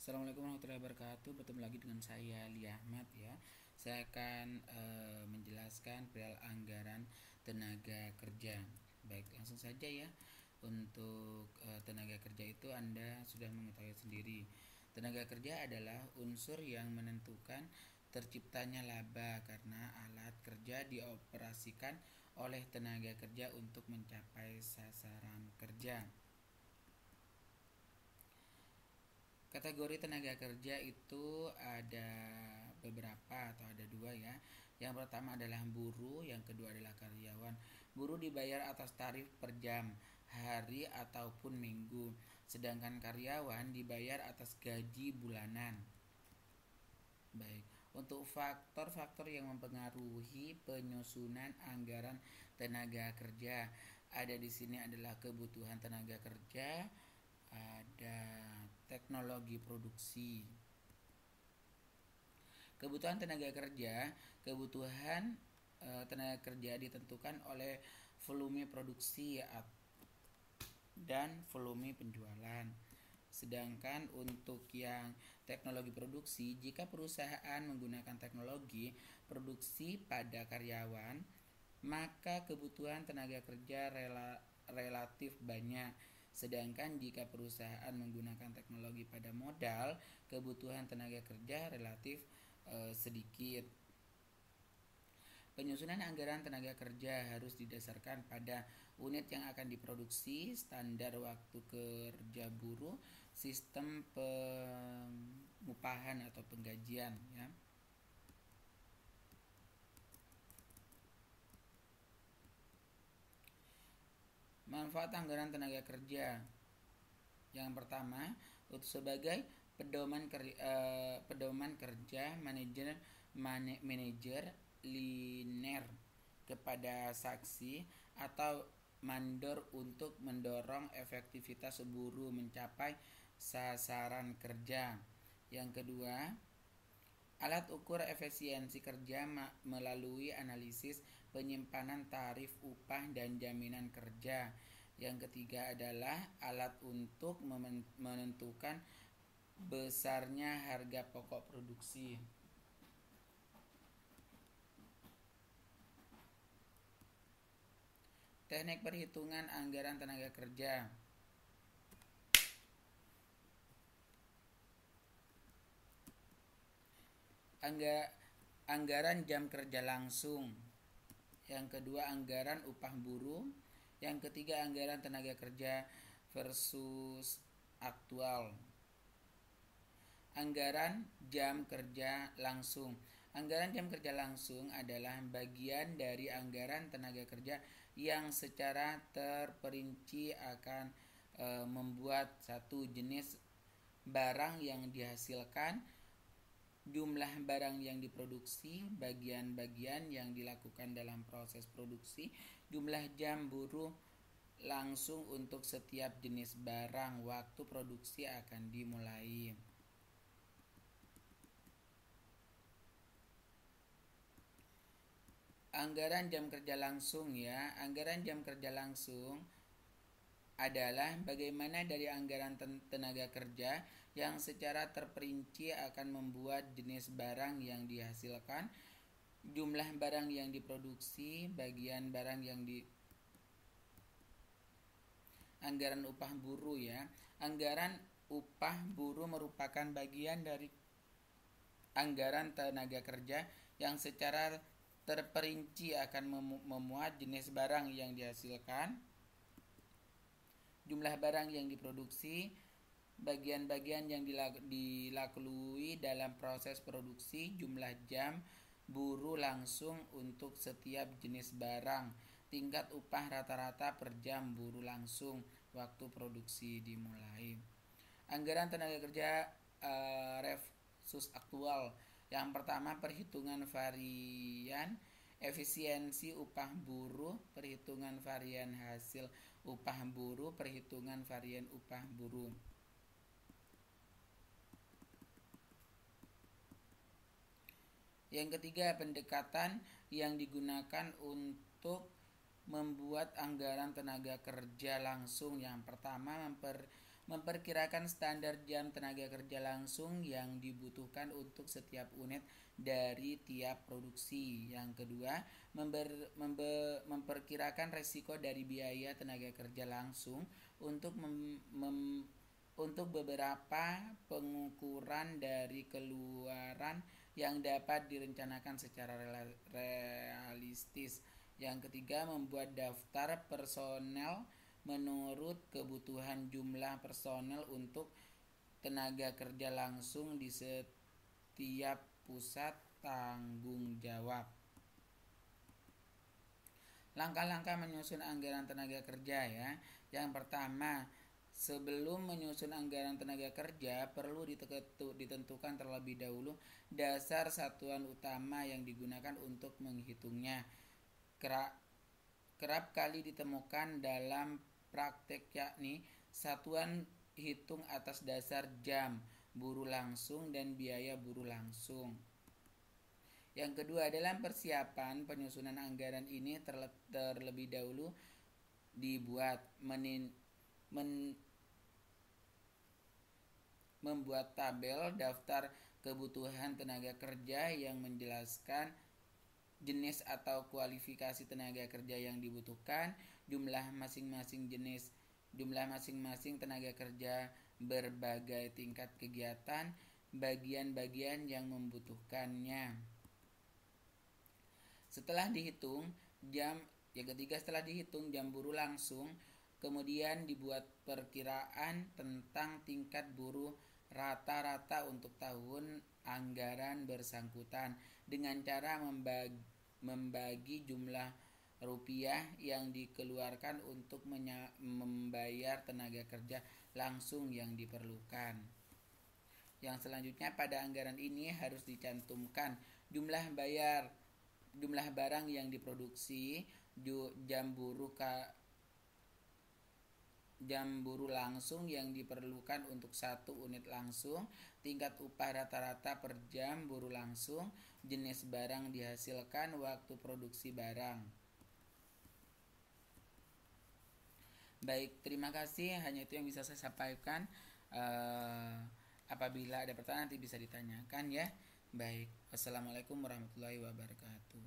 Assalamualaikum warahmatullahi wabarakatuh. Bertemu lagi dengan saya Lia Ahmad ya. Saya akan menjelaskan perihal anggaran tenaga kerja. Baik, langsung saja ya. Untuk tenaga kerja itu Anda sudah mengetahui sendiri. Tenaga kerja adalah unsur yang menentukan terciptanya laba karena alat kerja dioperasikan oleh tenaga kerja untuk mencapai sasaran kerja. Kategori tenaga kerja itu ada beberapa atau ada dua ya. Yang pertama adalah buruh, yang kedua adalah karyawan. Buruh dibayar atas tarif per jam, hari ataupun minggu. Sedangkan karyawan dibayar atas gaji bulanan. Baik, untuk faktor-faktor yang mempengaruhi penyusunan anggaran tenaga kerja, ada di sini adalah kebutuhan tenaga kerja, ada teknologi produksi. Kebutuhan tenaga kerja ditentukan oleh volume produksi dan volume penjualan. Sedangkan untuk yang teknologi produksi, jika perusahaan menggunakan teknologi produksi pada karyawan, maka kebutuhan tenaga kerja relatif banyak. Sedangkan jika perusahaan menggunakan teknologi pada modal, kebutuhan tenaga kerja relatif sedikit. Penyusunan anggaran tenaga kerja harus didasarkan pada unit yang akan diproduksi, standar waktu kerja buruh, sistem pengupahan atau penggajian ya. Manfaat anggaran tenaga kerja. Yang pertama, sebagai pedoman kerja manajer linear kepada saksi atau mandor untuk mendorong efektivitas buruh mencapai sasaran kerja. Yang kedua, alat ukur efisiensi kerja melalui analisis penyimpanan tarif upah dan jaminan kerja. Yang ketiga adalah alat untuk menentukan besarnya harga pokok produksi. Teknik perhitungan anggaran tenaga kerja. Anggaran jam kerja langsung. Yang kedua, anggaran upah buruh. Yang ketiga, anggaran tenaga kerja versus aktual. Anggaran jam kerja langsung. Anggaran jam kerja langsung adalah bagian dari anggaran tenaga kerja yang secara terperinci akan membuat satu jenis barang yang dihasilkan, jumlah barang yang diproduksi, bagian-bagian yang dilakukan dalam proses produksi, jumlah jam buruh langsung untuk setiap jenis barang, waktu produksi akan dimulai. Anggaran jam kerja langsung ya. Anggaran jam kerja langsung adalah bagaimana dari anggaran tenaga kerja yang secara terperinci akan membuat jenis barang yang dihasilkan, jumlah barang yang diproduksi, bagian barang yang anggaran upah buruh ya. Anggaran upah buruh merupakan bagian dari anggaran tenaga kerja yang secara terperinci akan memuat jenis barang yang dihasilkan, jumlah barang yang diproduksi, bagian-bagian yang dilalui dalam proses produksi, jumlah jam buruh langsung untuk setiap jenis barang, tingkat upah rata-rata per jam buruh langsung, waktu produksi dimulai. Anggaran tenaga kerja versus aktual. Yang pertama, perhitungan varian efisiensi upah buruh, perhitungan varian hasil upah buruh, perhitungan varian upah buruh. Yang ketiga, pendekatan yang digunakan untuk membuat anggaran tenaga kerja langsung. Yang pertama, memperkirakan standar jam tenaga kerja langsung yang dibutuhkan untuk setiap unit dari tiap produksi. Yang kedua, memperkirakan resiko dari biaya tenaga kerja langsung untuk untuk beberapa pengukuran dari keluaran yang dapat direncanakan secara realistis. Yang ketiga, membuat daftar personel menurut kebutuhan jumlah personel untuk tenaga kerja langsung di setiap pusat tanggung jawab. Langkah-langkah menyusun anggaran tenaga kerja ya. Yang pertama, sebelum menyusun anggaran tenaga kerja, perlu ditentukan terlebih dahulu dasar satuan utama yang digunakan untuk menghitungnya. Kerap kali ditemukan dalam praktek, yakni satuan hitung atas dasar jam buruh langsung dan biaya buruh langsung. Yang kedua, dalam persiapan penyusunan anggaran ini terlebih dahulu dibuat membuat tabel daftar kebutuhan tenaga kerja yang menjelaskan jenis atau kualifikasi tenaga kerja yang dibutuhkan, jumlah masing-masing tenaga kerja, berbagai tingkat kegiatan, bagian-bagian yang membutuhkannya. Setelah dihitung jam buruh langsung, kemudian dibuat perkiraan tentang tingkat buruh rata-rata untuk tahun anggaran bersangkutan dengan cara membagi jumlah rupiah yang dikeluarkan untuk membayar tenaga kerja langsung yang diperlukan. Yang selanjutnya, pada anggaran ini harus dicantumkan jumlah barang yang diproduksi, jam buruh langsung yang diperlukan untuk 1 unit langsung, tingkat upah rata-rata per jam buruh langsung, jenis barang dihasilkan, waktu produksi barang. Baik, terima kasih. Hanya itu yang bisa saya sampaikan. Apabila ada pertanyaan nanti bisa ditanyakan ya. Baik, wassalamualaikum warahmatullahi wabarakatuh.